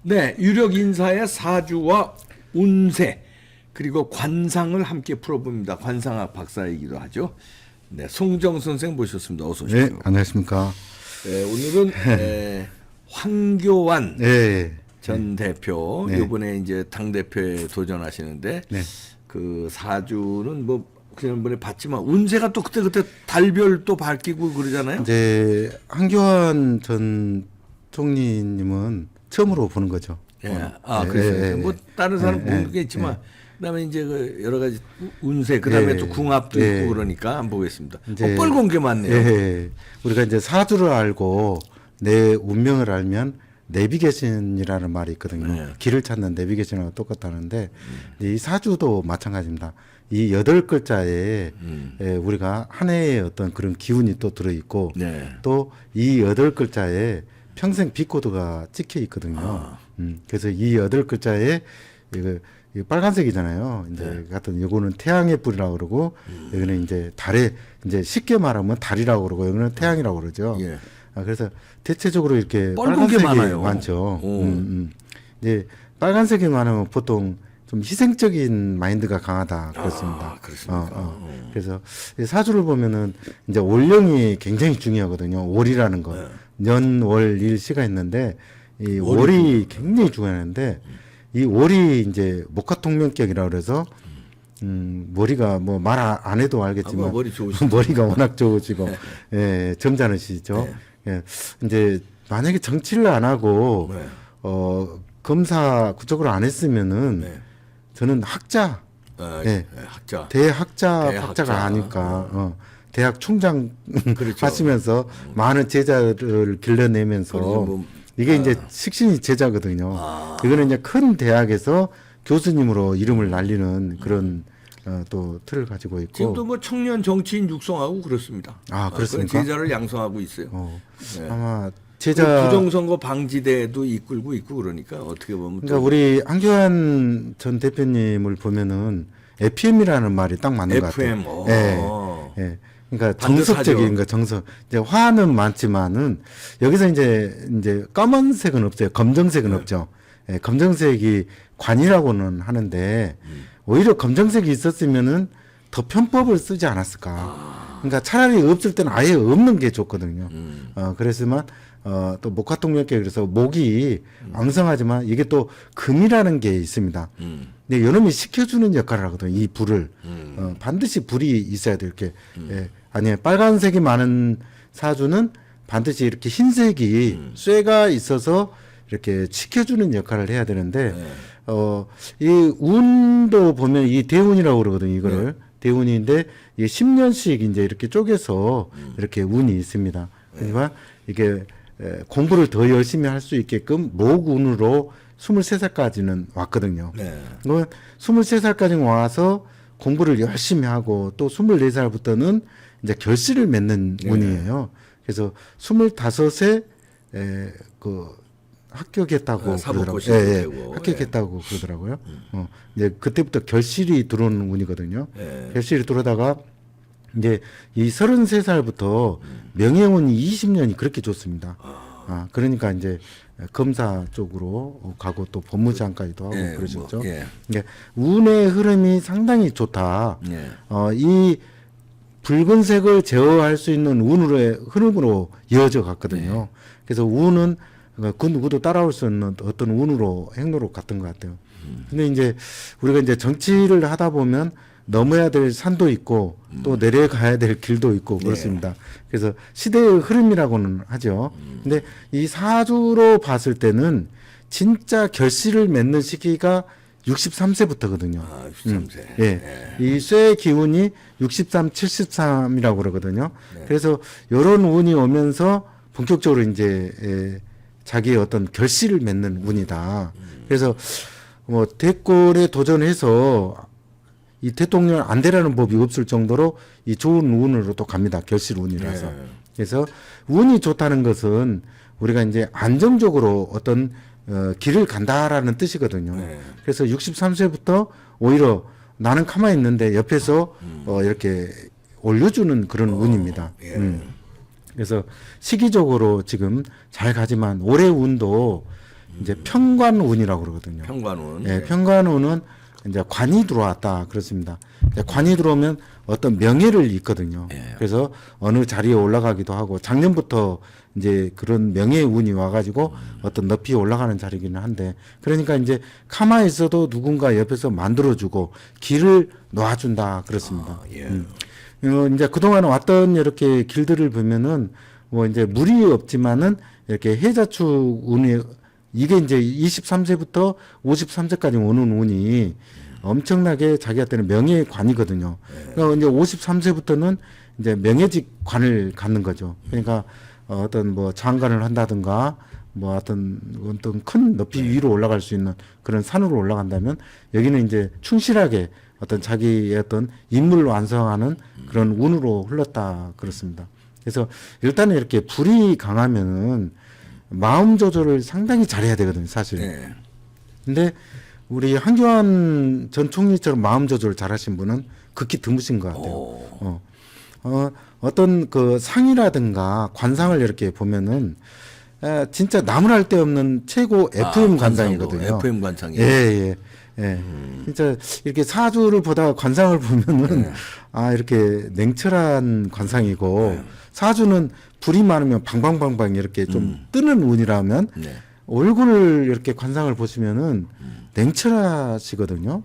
네, 유력 인사의 사주와 운세 그리고 관상을 함께 풀어봅니다. 관상학 박사이기도 하죠. 네, 송정 선생 모셨습니다. 어서 오십시오. 네, 안녕하십니까. 네, 오늘은 황교안 네, 전 대표 네. 이번에 이제 당 대표에 도전하시는데 네. 그 사주는 뭐 지난번에 봤지만 운세가 또 그때 달별 또 바뀌고 그러잖아요. 이제 한교안 전 총리님은 처음으로 보는 거죠. 예. 네, 그래서 뭐 다른 사람 네, 보는 게 있지만 그다음에 이제 그 여러 가지 운세 그다음에 네, 또 궁합도 네. 있고 그러니까 안 보겠습니다. 이제 뻘건 게 많네요. 예, 우리가 이제 사주를 알고 내 운명을 알면 내비게이션이라는 말이 있거든요. 네. 길을 찾는 내비게이션하고 똑같다는데 이 사주도 마찬가지입니다. 이 8글자에 우리가 한 해의 어떤 그런 기운이 또 들어있고 네. 또 이 8글자에 평생 비코드가 찍혀 있거든요. 그래서 이 8글자에 이거 빨간색이잖아요. 이제 같은 요거는 태양의 뿔이라고 그러고 여기는 이제 달의 이제 쉽게 말하면 달이라고 그러고 여기는 태양이라고 그러죠. 예. 그래서 대체적으로 이렇게 뻘건 게 빨간색이 많아요. 많죠. 오. 이제 빨간색이 많으면 보통 좀 희생적인 마인드가 강하다 그렇습니다. 그렇습니까? 그래서 이 사주를 보면은 이제 월령이 굉장히 중요하거든요. 월이라는 거, 년, 월, 일, 시가 있는데 이 월이 굉장히 중요한데 이 월이 이제 목화통명격이라 그래서 머리가 뭐 말 안 해도 알겠지만 뭐 머리 좋으시죠. 머리가 워낙 좋으시고 예, 점잖으시죠. 예, 이제 만약에 정치를 안 하고 네. 검사 그쪽으로 안 했으면은 네. 저는 학자, 예, 학자. 대학자가 대학자. 아닐까. 대학 총장 그렇죠. 하시면서 많은 제자를 길러내면서 그러지 뭐, 이게 이제 식신이 제자거든요. 이거는 이제 큰 대학에서 교수님으로 이름을 날리는 그런 또 틀을 가지고 있고. 지금도 뭐 청년 정치인 육성하고 그렇습니다. 그렇습니까? 그런 제자를 양성하고 있어요. 네. 아마 그 제자. 부정선거 방지대도 이끌고 있고 그러니까 어떻게 보면 그러니까 우리 한교안 전 대표님을 보면은 FM이라는 말이 딱 맞는 것 같아요. FM. 예. 그러니까 반듯하죠. 정석적인 거 정석. 이제 화는 많지만은 여기서 이제 검은색은 없어요. 검정색은 없죠. 예, 검정색이 관이라고는 하는데 오히려 검정색이 있었으면은 더 편법을 쓰지 않았을까. 그러니까 차라리 없을 때는 아예 없는 게 좋거든요. 그랬지만 또 목화통명격 그래서 목이 왕성하지만 이게 또 금이라는 게 있습니다. 근데 요놈이 식혀주는 역할을 하거든요. 이 불을 반드시 불이 있어야 돼요. 이렇게 예. 아니에요. 빨간색이 많은 사주는 반드시 이렇게 흰색이 쇠가 있어서 이렇게 식혀주는 역할을 해야 되는데 이 운도 보면 이 대운이라고 그러거든요. 이거를 대운인데 이게 10년씩 이제 이렇게 쪼개서 이렇게 운이 있습니다. 그러니까 이게 공부를 더 열심히 할 수 있게끔 목운으로 23살까지는 왔거든요. 네. 23살까지 와서 공부를 열심히 하고 또 24살부터는 이제 결실을 맺는 운이에요. 그래서 25세 그 합격했다고 사법고시 그러더라고요. 합격했다고 그러더라고요. 이제 그때부터 결실이 들어오는 운이거든요. 결실이 들어오다가 이제 이 33살부터 명예운이 20년이 그렇게 좋습니다. 그러니까 이제 검사 쪽으로 가고 또 법무장까지도 하고 그러셨죠. 그러니까 운의 흐름이 상당히 좋다. 이 붉은색을 제어할 수 있는 운으로의 흐름으로 이어져 갔거든요. 그래서 운은 그 누구도 따라올 수 없는 어떤 운으로 행로로 갔던 것 같아요. 근데 이제 우리가 이제 정치를 하다 보면 넘어야 될 산도 있고 또 내려가야 될 길도 있고 그렇습니다. 그래서 시대의 흐름이라고는 하죠. 근데 이 사주로 봤을 때는 진짜 결실을 맺는 시기가 63세부터거든요. 63세. 이 쇠 기운이 63, 73이라고 그러거든요. 그래서 이런 운이 오면서 본격적으로 이제 자기의 어떤 결실을 맺는 운이다. 그래서 뭐 대권에 도전해서 이 대통령 안 되라는 법이 없을 정도로 이 좋은 운으로 또 갑니다. 결실 운이라서. 그래서 운이 좋다는 것은 우리가 이제 안정적으로 어떤 길을 간다라는 뜻이거든요. 그래서 63세부터 오히려 나는 가만히 있는데 옆에서 이렇게 올려주는 그런 운입니다. 그래서 시기적으로 지금 잘 가지만 올해 운도 이제 평관운이라고 그러거든요. 평관운. 예, 평관운은 이제 관이 들어왔다 그렇습니다. 이제 관이 들어오면 어떤 명예를 잇거든요. 예. 그래서 어느 자리에 올라가기도 하고 작년부터 이제 그런 명예의 운이 와가지고 어떤 높이 올라가는 자리기는 한데 그러니까 이제 가만히 있어도 누군가 옆에서 만들어주고 길을 놓아준다 그렇습니다. 아, 예. 이제 그동안 왔던 이렇게 길들을 보면은 뭐 이제 무리 없지만은 이렇게 해자축 운이 이게 이제 23세부터 53세까지 오는 운이 엄청나게 자기한테는 명예의 관이거든요. 그러니까 이제 53세부터는 이제 명예직 관을 갖는 거죠. 그러니까 어떤 뭐 장관을 한다든가 뭐 어떤 큰 높이 위로 올라갈 수 있는 그런 산으로 올라간다면 여기는 이제 충실하게 어떤 자기의 어떤 임무를 완성하는 그런 운으로 흘렀다 그렇습니다. 그래서 일단은 이렇게 불이 강하면은 마음 조절을 상당히 잘해야 되거든요, 사실. 네. 근데 우리 한교안 전 총리처럼 마음 조절을 잘하신 분은 극히 드무신 것 같아요. 어떤 그 상이라든가 관상을 이렇게 보면은 진짜 나무랄 데 없는 최고 FM 관상이거든요. FM 관상이요. 예. 진짜 이렇게 사주를 보다가 관상을 보면은 아 이렇게 냉철한 관상이고 사주는 불이 많으면 방방방방 이렇게 좀 뜨는 운이라면 네. 얼굴을 이렇게 관상을 보시면은 냉철하시거든요.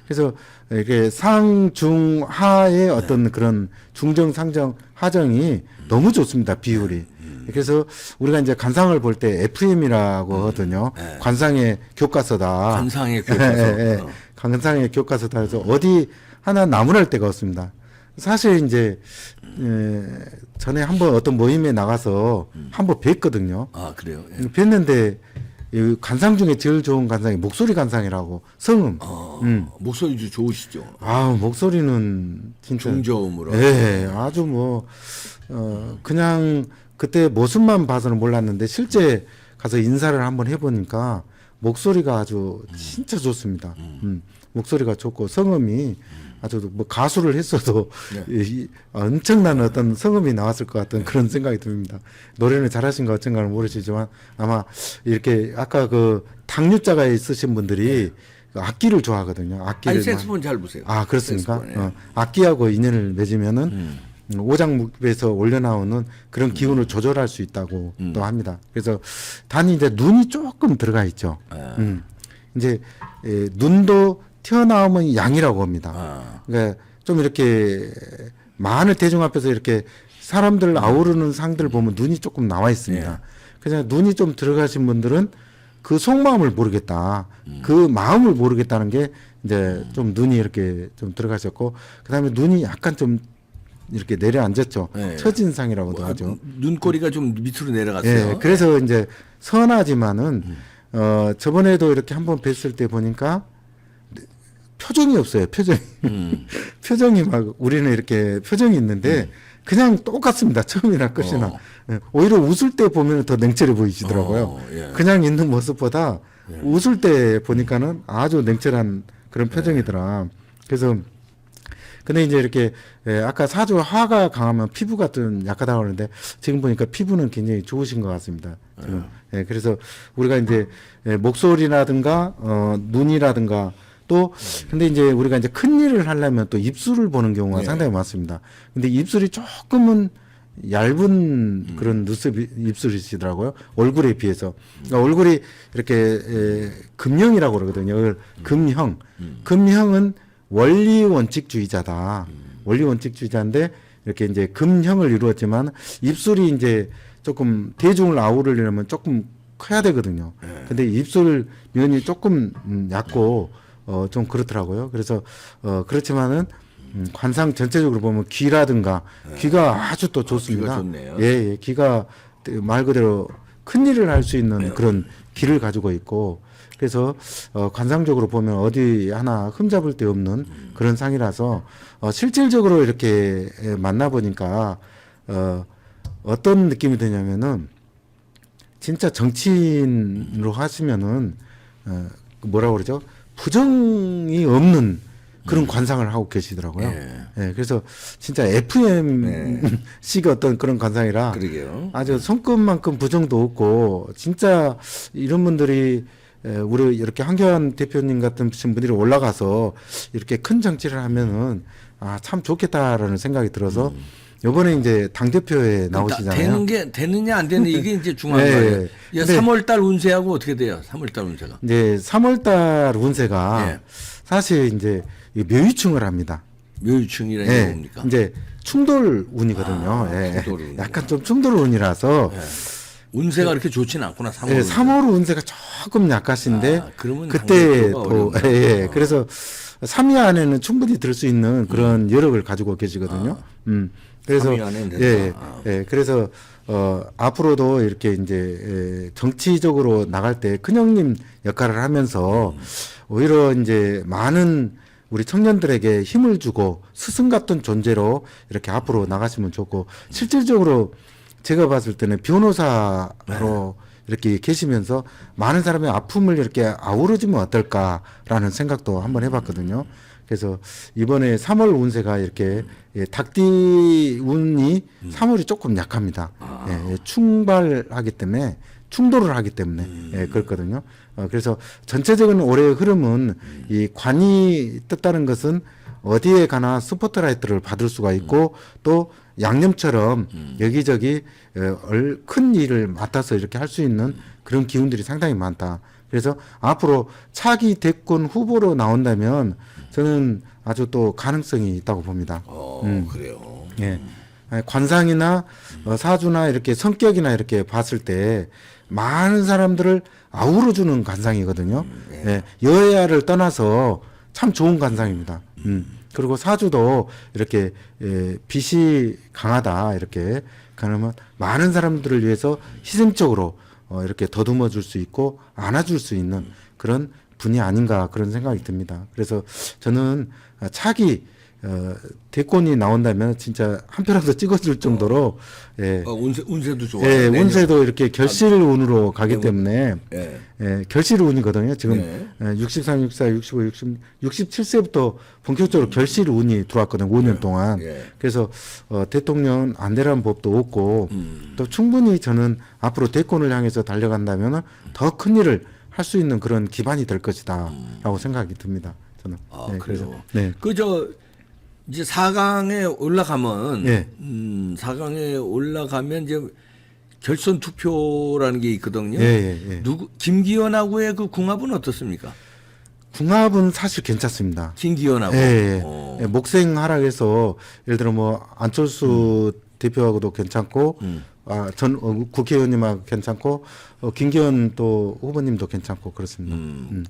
그래서 이게 상, 중, 하의 어떤 그런 중정, 상정, 하정이 너무 좋습니다. 비율이. 그래서 우리가 이제 관상을 볼 때 FM이라고 하거든요. 관상의 교과서다. 관상의 교과서. 관상의 교과서다. 그래서 어디 하나 나무랄 데가 없습니다. 사실 이제 전에 한번 어떤 모임에 나가서 한번 뵀거든요. 아, 그래요? 예. 뵀는데 이 관상 중에 제일 좋은 관상이 목소리 관상이라고 성음. 목소리도 좋으시죠? 아 목소리는 진짜 중저음으로. 예, 아주 뭐 그냥 그때 모습만 봐서는 몰랐는데 실제 가서 인사를 한번 해보니까 목소리가 아주 진짜 좋습니다. 목소리가 좋고 성음이 아주 뭐 가수를 했어도 엄청난 어떤 성음이 나왔을 것 같은 그런 생각이 듭니다. 노래는 잘하신 것 어쩐가는 모르시지만 아마 이렇게 아까 그 당류자가 있으신 분들이 그 악기를 좋아하거든요. 악기를 아니, 색소폰 잘 보세요. 아 그렇습니까? 색소폰, 예. 악기하고 인연을 맺으면은 오장육부에서 올려 나오는 그런 기운을 조절할 수 있다고 또 합니다. 그래서 단이 이제 눈이 조금 들어가 있죠. 이제 눈도 튀어나오면 양이라고 합니다. 그러니까 좀 이렇게 많은 대중 앞에서 이렇게 사람들 아우르는 상들 보면 눈이 조금 나와 있습니다. 그래서 눈이 좀 들어가신 분들은 그 속마음을 모르겠다. 그 마음을 모르겠다는 게 이제 좀 눈이 이렇게 좀 들어가셨고 그다음에 눈이 약간 좀 이렇게 내려앉았죠. 네. 처진상이라고도 하죠. 눈꼬리가 좀 밑으로 내려갔어요. 예, 그래서 이제 선하지만은 저번에도 이렇게 한번 뵀을 때 보니까 표정이 없어요. 표정이 표정이 막 우리는 이렇게 표정이 있는데 그냥 똑같습니다. 처음이나 끝이나 예, 오히려 웃을 때 보면 더 냉철해 보이시더라고요. 예. 그냥 있는 모습보다 웃을 때 보니까는 아주 냉철한 그런 표정이더라. 그래서 근데 이제 이렇게 아까 사주 화가 강하면 피부가 좀 약하다고 하는데 지금 보니까 피부는 굉장히 좋으신 것 같습니다. 지금. 그래서 우리가 이제 목소리라든가 눈이라든가 또 근데 이제 우리가 이제 큰 일을 하려면 또 입술을 보는 경우가 상당히 많습니다. 근데 입술이 조금은 얇은 그런 눈썹 입술이시더라고요. 얼굴에 비해서. 그러니까 얼굴이 이렇게 금형이라고 그러거든요. 금형. 금형은 원리 원칙주의자다. 원리 원칙주의자인데 이렇게 이제 금형을 이루었지만 입술이 이제 조금 대중을 아우르려면 조금 커야 되거든요. 근데 입술 면이 조금 얇고 좀 그렇더라고요. 그래서 그렇지만은 관상 전체적으로 보면 귀라든가 귀가 아주 또 좋습니다. 귀가 좋네요. 예, 귀가 말 그대로 큰 일을 할 수 있는 그런 귀를 가지고 있고 그래서 관상적으로 보면 어디 하나 흠잡을 데 없는 그런 상이라서 실질적으로 이렇게 만나 보니까 어떤 느낌이 드냐면은 진짜 정치인으로 하시면은 뭐라 그러죠? 부정이 없는 그런 관상을 하고 계시더라고요. 예, 그래서 진짜 FM식 어떤 그런 관상이라 그러게요. 아주 손끝만큼 부정도 없고 진짜 이런 분들이 우리 이렇게 한교안 대표님 같은 분들이 올라가서 이렇게 큰 정치를 하면은 참 좋겠다라는 생각이 들어서 이번에 이제 당 대표에 나오시잖아요. 되는 게 되느냐 안 되느냐 이게 이제 중요한 예, 거예요. 예. 예, 근데 3월달 운세하고 어떻게 돼요? 3월달 운세가. 이제 3월달 운세가 예. 사실 이제 이 묘유충을 합니다. 묘유충이라는 게 예, 뭡니까? 이제 충돌 운이거든요. 예. 충돌 운. 약간 좀 충돌 운이라서 운세가 그렇게 좋지는 않구나. 3월. 예, 3월 운세가 조금 약하신데 그러면 그때 당대표가 또 어렵네. 예, 그래서 3위 안에는 충분히 들 수 있는 그런 여력을 가지고 계시거든요. 그래서 3위 안에는 된다. 예, 예, 그래서 앞으로도 이렇게 이제 정치적으로 나갈 때 큰형님 역할을 하면서 오히려 이제 많은 우리 청년들에게 힘을 주고 스승 같은 존재로 이렇게 앞으로 나가시면 좋고 실질적으로 제가 봤을 때는 변호사로 이렇게 계시면서 많은 사람의 아픔을 이렇게 아우러지면 어떨까라는 생각도 한번 해봤거든요. 그래서 이번에 3월 운세가 이렇게 닭띠 운이 3월이 조금 약합니다. 예, 충발하기 때문에 충돌을 하기 때문에 예, 그렇거든요. 그래서 전체적인 올해의 흐름은 이 관이 떴다는 것은 어디에 가나 스포트라이트를 받을 수가 있고 또 양념처럼 여기저기 큰 일을 맡아서 이렇게 할 수 있는 그런 기운들이 상당히 많다. 그래서 앞으로 차기 대권 후보로 나온다면 저는 아주 또 가능성이 있다고 봅니다. 그래요. 예. 관상이나 사주나 이렇게 성격이나 이렇게 봤을 때 많은 사람들을 아우러주는 관상이거든요. 예. 여야를 떠나서 참 좋은 관상입니다. 그리고 사주도 이렇게 빛이 강하다 이렇게 그러면 많은 사람들을 위해서 희생적으로 이렇게 더듬어 줄 수 있고 안아줄 수 있는 그런 분이 아닌가 그런 생각이 듭니다. 그래서 저는 차기 대권이 나온다면 진짜 한 표라도 찍어줄 정도로 예, 운세도 좋아요. 예, 내년. 운세도 이렇게 결실 운으로 가기 때문에 예. 예, 결실 운이거든요. 지금 네. 63, 64, 65, 67세부터 본격적으로 결실 운이 들어왔거든요. 5년 동안. 예. 그래서 대통령 안 되라는 법도 없고 또 충분히 저는 앞으로 대권을 향해서 달려간다면 더 큰 일을 할 수 있는 그런 기반이 될 것이다라고 생각이 듭니다. 저는. 네, 그래요. 네. 그저 이제 4강에 올라가면 예. 4강에 올라가면 이제 결선 투표라는 게 있거든요. 예, 예, 예. 김기현하고의 그 궁합은 어떻습니까? 궁합은 사실 괜찮습니다. 김기현하고. 예, 예. 목생 하락해서 예를 들어 뭐 안철수 대표하고도 괜찮고 전 국회의원님하고 괜찮고 김기현 또 후보님도 괜찮고 그렇습니다.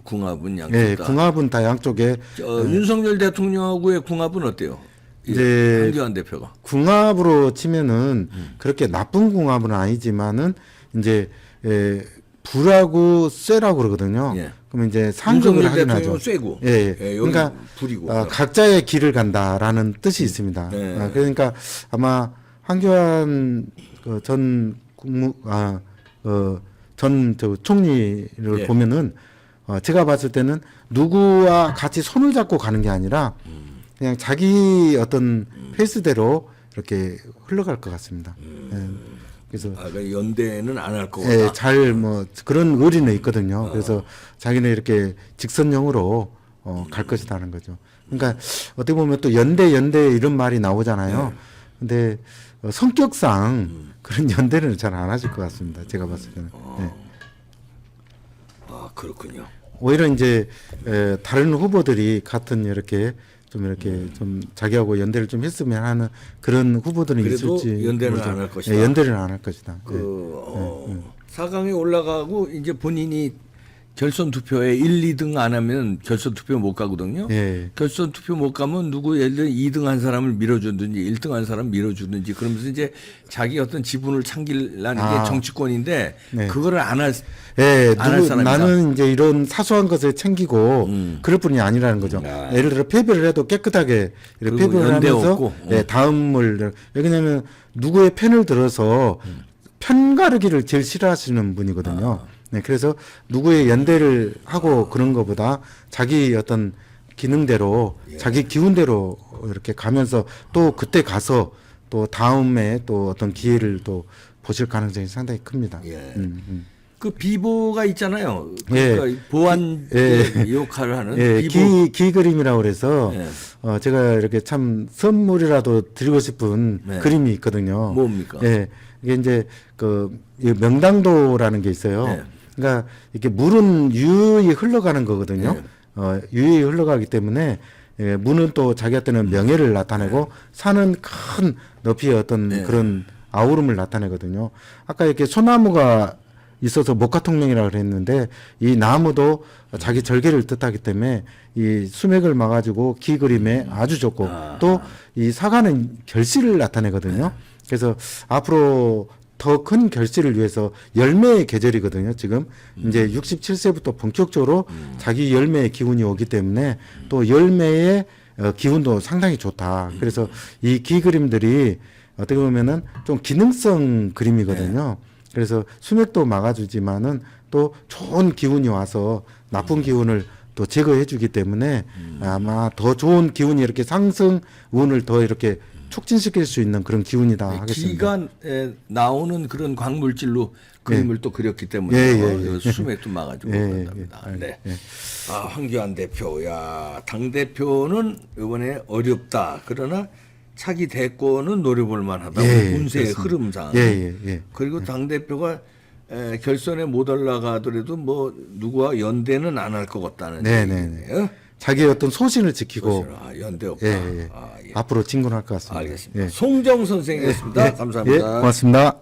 궁합은 양쪽 예, 다. 궁합은 다 양쪽에 윤석열 대통령하고의 궁합은 어때요? 이제 한교안 대표가. 궁합으로 치면은 그렇게 나쁜 궁합은 아니지만은 이제 불하고 쇠라고 그러거든요. 예. 그러면 이제 상극을 윤석열 하긴 대통령은 하죠. 쇠고. 예, 예. 예, 여기 그러니까 불이고. 각자의 길을 간다라는 뜻이 있습니다. 네. 그러니까 아마 한교안 전 총리를 예. 보면은 제가 봤을 때는 누구와 같이 손을 잡고 가는 게 아니라 그냥 자기 어떤 페이스대로 이렇게 흘러갈 것 같습니다. 예. 그래서 그러니까 연대는 안 할 거다. 예, 잘 뭐 그런 의리는 있거든요. 그래서 자기는 이렇게 직선형으로 갈 것이다는 거죠. 그러니까 어떻게 보면 또 연대 이런 말이 나오잖아요. 근데 성격상 그런 연대는 잘 안 하실 것 같습니다. 제가 봤을 때는. 예. 그렇군요. 오히려 이제 다른 후보들이 같은 이렇게 좀 자기하고 연대를 좀 했으면 하는 그런 후보들은 그래도 있을지 연대는 모르죠. 안할 것이다. 예, 연대는 안 할 것이다. 예. 4강에 올라가고 이제 본인이 결선 투표에 1, 2등 안 하면 결선 투표 못 가거든요. 예. 결선 투표 못 가면 누구 예를 들어 2등 한 사람을 밀어주든지 1등 한 사람 밀어주든지 그러면서 이제 자기 어떤 지분을 챙기려는 게 정치권인데 네. 그거를 안 할 예, 안할 사람이다. 나는 이제 이런 사소한 것을 챙기고 그럴 뿐이 아니라는 거죠. 예를 들어 패배를 해도 깨끗하게 이렇게 그리고 패배를 연대 하면서 없고. 예, 다음을 왜냐하면 누구의 편을 들어서 편가르기를 제일 싫어하시는 분이거든요. 네, 그래서 누구의 연대를 하고 그런 것보다 자기 어떤 기능대로 자기 기운대로 이렇게 가면서 또 그때 가서 또 다음에 또 어떤 기회를 또 보실 가능성이 상당히 큽니다. 예. 그 비보가 있잖아요. 예. 그러니까 보안 역할을 하는 예, 비보. 기 그림이라고 그래서 예. 제가 이렇게 참 선물이라도 드리고 싶은 네. 그림이 있거든요. 뭡니까? 예, 이게 이제 이 명당도라는 게 있어요. 네. 그러니까 이렇게 물은 유유히 흘러가는 거거든요. 유유히 흘러가기 때문에 예, 물은 또 자기한테는 명예를 나타내고 산은 큰 높이의 어떤 그런 아우름을 나타내거든요. 아까 이렇게 소나무가 있어서 목화통명이라고 그랬는데 이 나무도 자기 절개를 뜻하기 때문에 이 수맥을 막아주고 기 그림에 아주 좋고 또 이 사과는 결실을 나타내거든요. 그래서 앞으로 더 큰 결실을 위해서 열매의 계절이거든요. 지금 이제 67세부터 본격적으로 자기 열매의 기운이 오기 때문에 또 열매의 기운도 상당히 좋다. 그래서 이 기 그림들이 어떻게 보면은 좀 기능성 그림이거든요. 그래서 수맥도 막아주지만은 또 좋은 기운이 와서 나쁜 기운을 또 제거해주기 때문에 아마 더 좋은 기운이 이렇게 상승 운을 더 이렇게 촉진시킬 수 있는 그런 기운이다 하겠습니다. 기가 나오는 그런 광물질로 그림을 또 그렸기 때문에 수맥도 막아주고 그런답니다. 네. 아, 황교안 대표, 야, 당 대표는 이번에 어렵다. 그러나 차기 대권은 노려볼 만하다. 운세의 흐름상. 그리고 당 대표가 결선에 못 올라가더라도 뭐 누구와 연대는 안 할 것 같다는 얘기네요. 자기의 어떤 소신을 지키고 연대 없다. 앞으로 진군할 것 같습니다. 알겠습니다. 송정 선생이었습니다. 감사합니다. 고맙습니다.